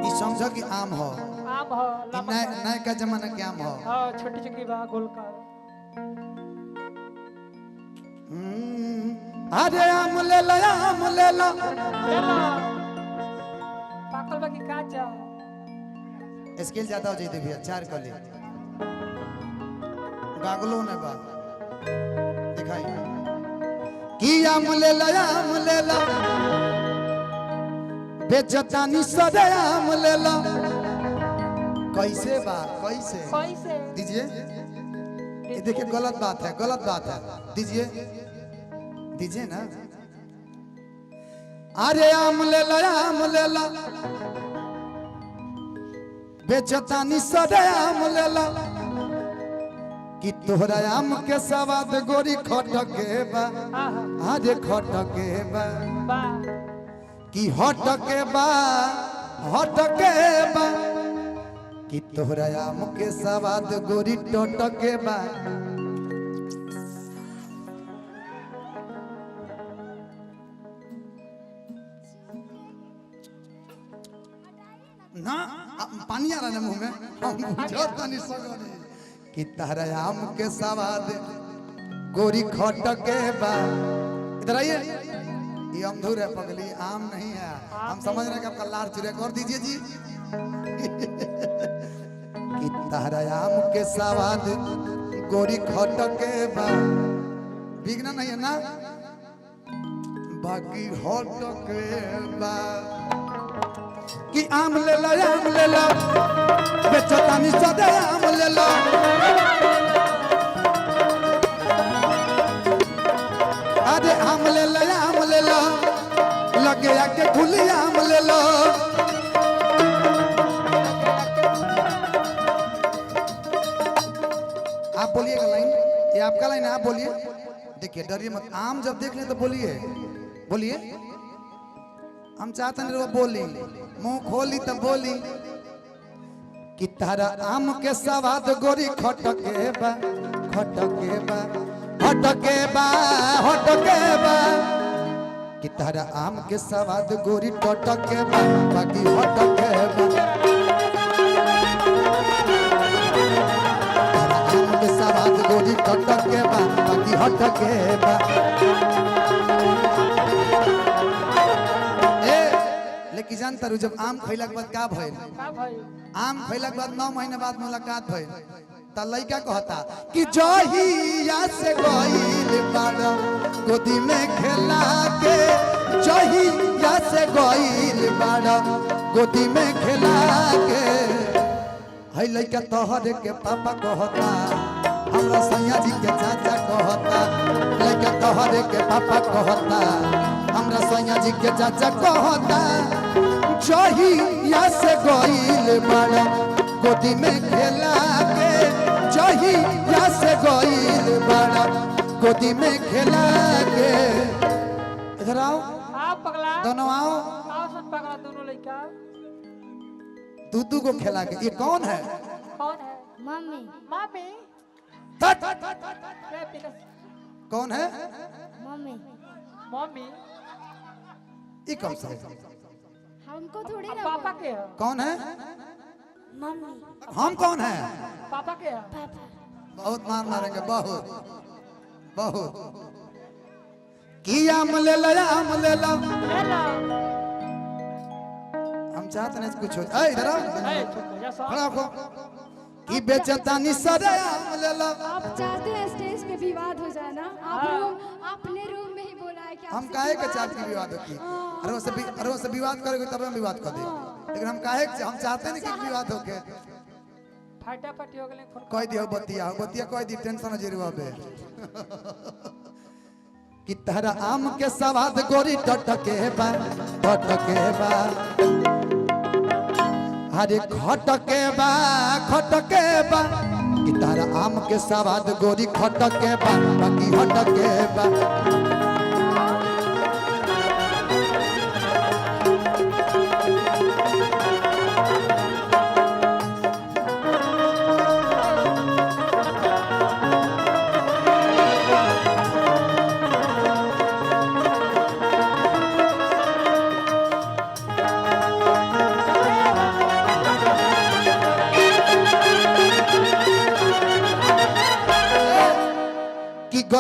ई समझो कि आम हो नए का जमाना के आम हो। हां छोटी छोटी बा गोल का। अरे आम ले लो आम ले लो पाकल बा की काचा स्केल ज्यादा हो जाती भैया 4 कली गागलो ने बा दिखाई कि आम ले लो बेचतानी सदे आम ले लो कैसे बा कैसे दीजिए ये देखिए गलत बात है दीजिए दीजिए ना। अरे आम ले लो बेचतानी सदे आम ले लो कि तोहरा आम के सवाद गोरी खटके बा अरे खटके बा कि हटके बा कि तोहरा आम के सवाद गोरी टटके बा। ना पानी आ रहा है मुंह में कि तोहरा आम के सवाद गोरी खटके बा। इधर आइए ये अमधुर है पगली आम नहीं है हम समझ रहे हैं कि आपका लार चुरे कर दीजिए जी कि तोहरा आम के सवाद गोरी खटके बा बिगना नहीं है ना बाकी हटके बा कि आम ले लो बेचतानी सदे आम ले लो अरे आम ले लो लगे आके खुली आम ले लो आप बोलिएगा लाइन ये आपका लाइन है आप बोलिए देखिए डरिए मत आम जब देख ले तो बोलिए हम चाहते नहीं वो बोली मुंह खोली तो बोली कि तारा आम के सवाद गोरी खटके बा कि तारा आम के सवाद गोरी टटके बा बाकी हटके बा तारा आम के सवाद गोरी टटके बा बाकी हटके बा। लेकिन जानता रू जब आम खैला के बाद का भइल आम खैला के बाद 9 महीने बाद मुलाकात भइल त लइका कहता कि जहिया से गइल बाड़ा गोदी में खेला के जहिया से गइल बाड़ा गोदी में खेला के है लइका तोहरे के पापा कहता हमरा सैया जी के चाचा कहता लइका तोहरे के पापा कहता हमरा सैया जी के चाचा कहता जहिया से गइल बाड़ा गोदी में खेला के जहिया से गइल बाड़ा गोदी में खेला के। इधर आओ पगला दोनों आओ सब पगला दोनों लड़का दूधू को खेला के ये कौन है मम्मी कौन है मम्मी ये कौन सा है हमको थोड़ी ना पापा के है कौन है मम्मी हम कौन है पापा के है बहुत मार मारेंगे बहुत कि आम ले लो हम चाहते नहीं कुछ हो इधर खड़ा हो कि बेचतानी सदे आम ले लो। आप चाहते हैं स्टेज पे विवाद हो जाए ना अपने रूम में ही बोला है कि हम काहे के चाहते हैं विवाद की अरे से विवाद करेंगे तब हम विवाद कर देंगे लेकिन हम काहे हम चाहते नहीं कि विवाद हो के फटाफट हो गले कह दियो बतिया कह दी टेंशन जरूर बे कि तहरा आम के सवाद गोरी टटके बा अरे खटके बा कि तहरा आम के सवाद गोरी खटके बा बाकी हटके बा।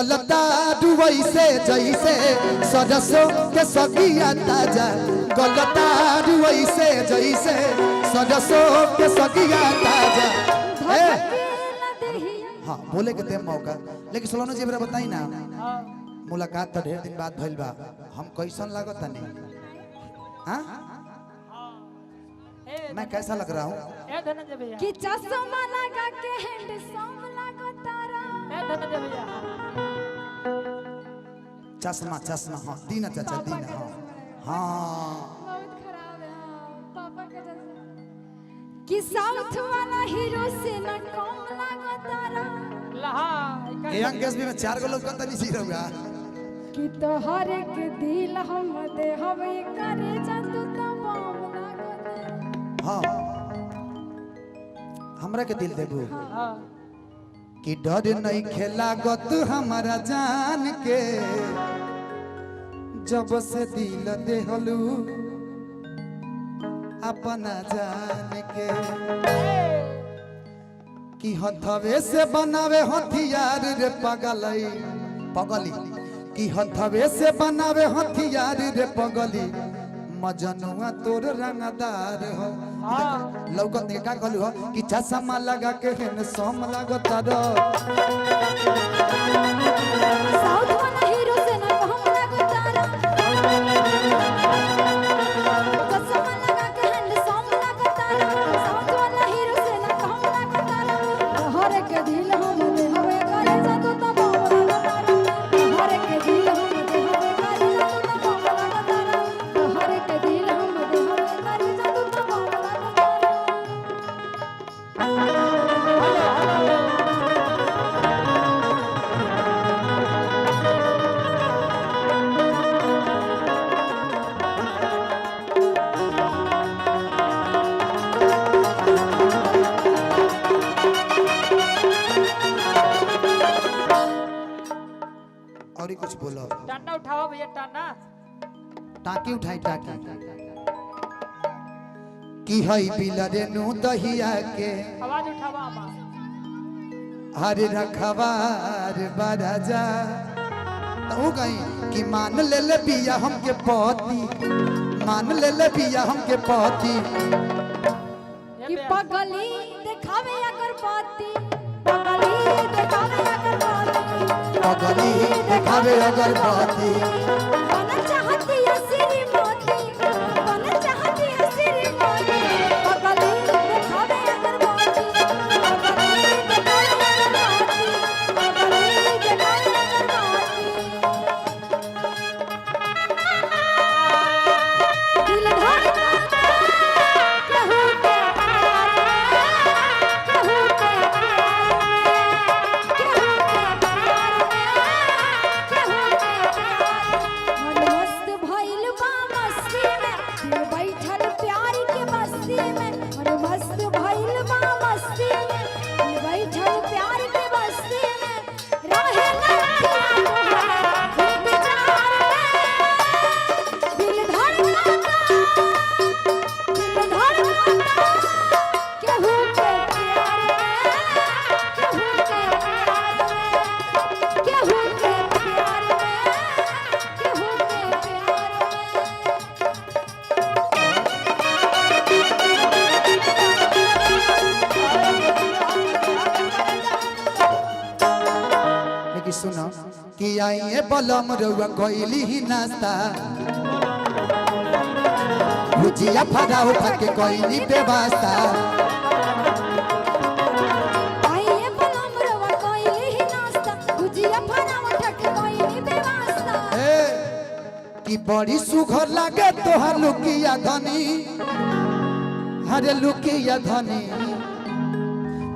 गलता डुबई से जैसे सरसों के सगिया ताजा गलता डुबई से जैसे सरसों के सगिया ताजा हाँ बोले के ते मौका लेकिन सोलनो जी बरा बताई ना हाँ मुलाकात तो ढेर दिन बाद भइल बा हम कैसन लागत नहीं हाँ मैं कैसा लग रहा हूँ ए धनंजय भैया कि चश्मा लगा के हैंडसम लगो तारा ए धनंजय भैया चश्मा चश्मा हाँ दीना चाचा दीना हाँ हाँ बहुत खराब है हाँ, पापा का जैसा कि साउथ वाला हीरो से न कम लगो तारा लहा ये अंकेश भी में 4 गो लोग कंता नहीं सी रहुआ कि तोहर के दिल हम दे हवे करे जतु तो बम लगो तारा हाँ हमरा के दिल देबू हाँ कि डर नहीं खेला गत हमारा जान के जब से दिल देहलू अपना जान के कि हथवे से बनावे हथियार रे पगलई पगली कि हथवे से बनावे हथियार रे पगली मजनुआ तोर रंगदार हो लौकत ने का कहलू हो कि चश्मा लगा के हेन सोम लागत रो साउथ वाला हीरो से न कम लगो तारा चश्मा लगा के हैंडसम लगो तारा साउथ वाला हीरो से न कम लगो तारा तोहर के दिल हम दे हवे करे जतु तो बम लगो तारा तोहर के दिल हम दे हवे करे जतु तो बम लगो तारा तोहर के दिल हम दे हवे करे जतु तो बम लगो और ही कुछ बोलो टाना उठाओ भैया टाना टाकी उठाई टाकी कि हई बिलरे नु दहिया के आवाज उठावा आमा हरे रखवार बराजा तो कहीं कि मान ले ले बिया हमके पति मान ले ले बिया हमके पति कि पगली देखावे अगरबत्ती पगली देखावे अगरबत्ती पगली देखावे अगरबत्ती बन चाहती है श्रीमती बन चाहती है श्रीमती पगली देखावे अगरबत्ती पगली देखावे अगरबत्ती पगली देखावे अगरबत्ती दिल धड़कता कहूँ के प्यार कहूँ के प्यार कहूँ के प्यार कहूँ के प्यार मन मस्त भइल बा मस्ती में दिल बैठल प्यार के बस्ती में मन मस्त भइल बा मस्ती में दिल बैठल प्यार के बस्ती में रहे लड़कियां तोहरे इंतजार में दिल धड़कता केहू के प्यार में केहू के प्यार में केहू के प्यार में केहू के प्यार में लेकिन सुनो कि आइए बलम रउआ कोइली ही नाश्ता भुजिया फरा उठा के कोइली बेवास्ता आइए बलम रवा कोइली ही नाश्ता भुजिया फरावा ठक कोइली बेवास्ता ए कि बड़ी सुघर लागे तोहर लुकिया धनी हरे लुकिया धनी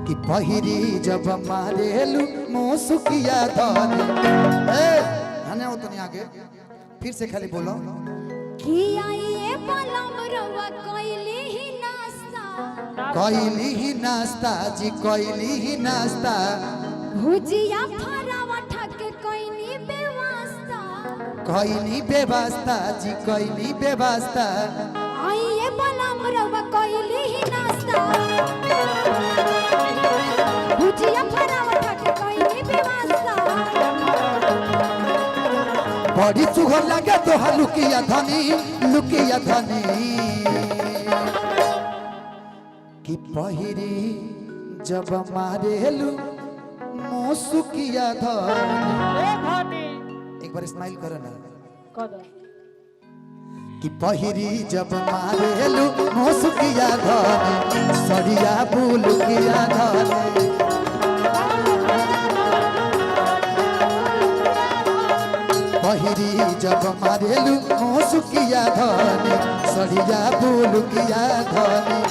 कि पहिरी जब मारेलू मुसुकिया धनी ए हने उतनी आगे फिर से खाली बोलो कि आइए बलम रवा कोइली ही नाश्ता कोइली ही नाश्ता जी कोइली ही नाश्ता भुजिया फरावा ठक कोइली बेवास्ता कोइली बेवास्ता जी कोइली बेवास्ता आइए बलम रवा कोइली ही नाश्ता भुजिया फरावा ठक कोइली बेवास्ता बड़ी सुघर लगे तोहार लुकिया धनी लुकिया धनी कि पहिरी जब मारेलू मुसुकिया धनी। ए धनी एक बार स्माइल करो ना कद कि पहिरी जब मारेलू मुसुकिया धनी सड़िया बुलुकिया धनी। पहिरी जब मारेलू मुसुकिया धनी सड़िया बुलुकिया धनी।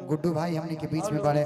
गुड्डू भाई हमने के बीच में बड़े